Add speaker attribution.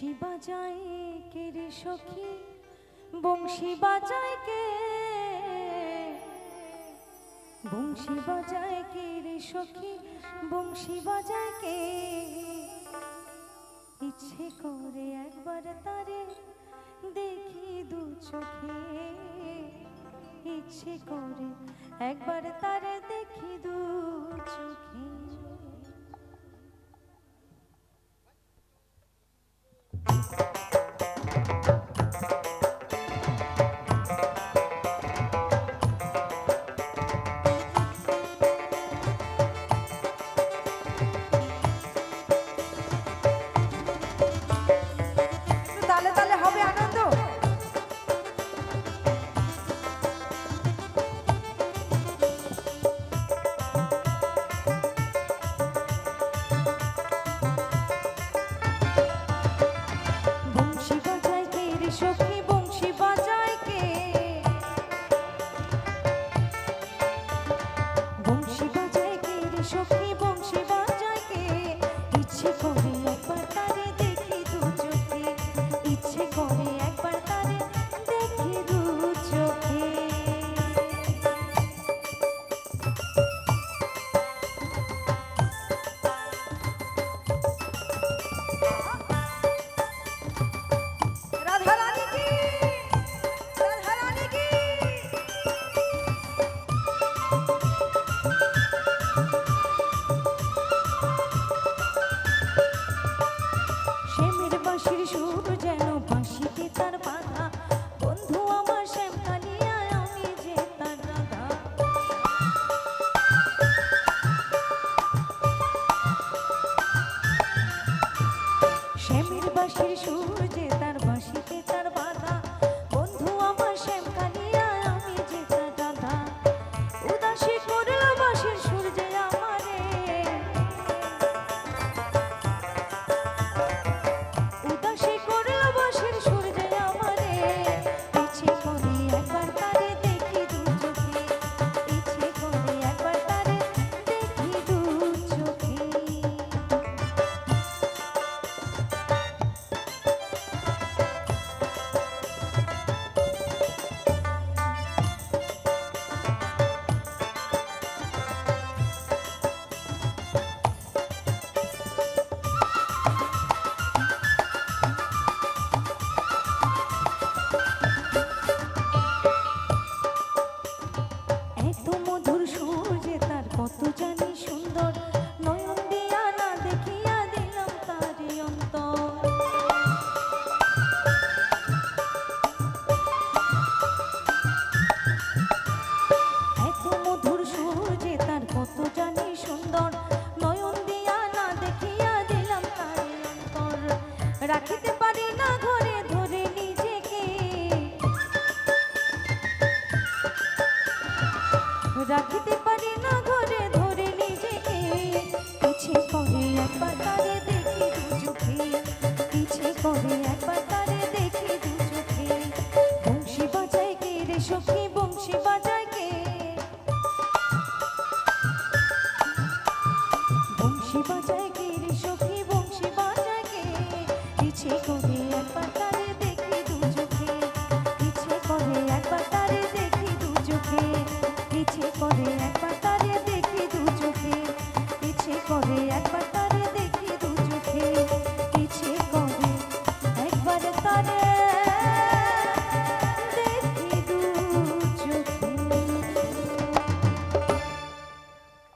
Speaker 1: বংশী বাজায় কে রে সখী, বংশী বাজায় কে, বংশী বাজায় কে রে সখী, বংশী বাজায় কে। ইচ্ছে করে একবার তারে দেখি দু চোখে, ইচ্ছে করে একবার তারে দেখি দু চোখে। তালে তালে হবে আনন্দ। বংশী বাজায় কে রে সখী, বংশী বাজায় কে, বংশী বাজায় কে রে সখী, বংশী বাজায় কে। ইচ্ছে করে একবার তারে দেখি দু চোখে, ইচ্ছে করে একবার তারে দেখি দু চোখে। রাধা রানী কি, রাধা রানী কি। শ্যামের বাঁশির সুর যেন বাঁশিতে তার বাধা, বন্ধু আমার শ্যাম কালিয়া আমি যে তার রাধা। শ্যামের বাঁশির সুর যে তার বাঁশিতে তার বাধা, বন্ধু আমার শ্যাম কালিয়া আমি যে তার রাধা। উদাসী করল বাঁশির সুর যে আমারে, উদাসী করল বাঁশির সুর যে আমারে। ইচ্ছে করে একবার তারে দেখি দু চোখে, ইচ্ছে করে একবার তারে দেখি দু চোখে। এত মধুর সুর যে তার কত জানি সুন্দর, নয়ন দিয়া না দেখিয়া দিলাম তারি অন্তর। এত মধুর সুর যে তার কত জানি সুন্দর, নয়ন দিয়া না দেখিয়া দিলাম তারি অন্তর। রাখিতে পারি না ঘরে ধরে নিজেকে, রাখিতে পারি না ঘরে ধরে নিজেকে। ইচ্ছে করে একবার তারে দেখি দু চোখে, ইচ্ছে করে একবার তারে দেখি দু চোখে। বংশী বাজায় কে রে সখী, বংশী বাজায় কে, বংশী বাজায় কে রে সখী, বংশী বাজায় কে। ইচ্ছে করে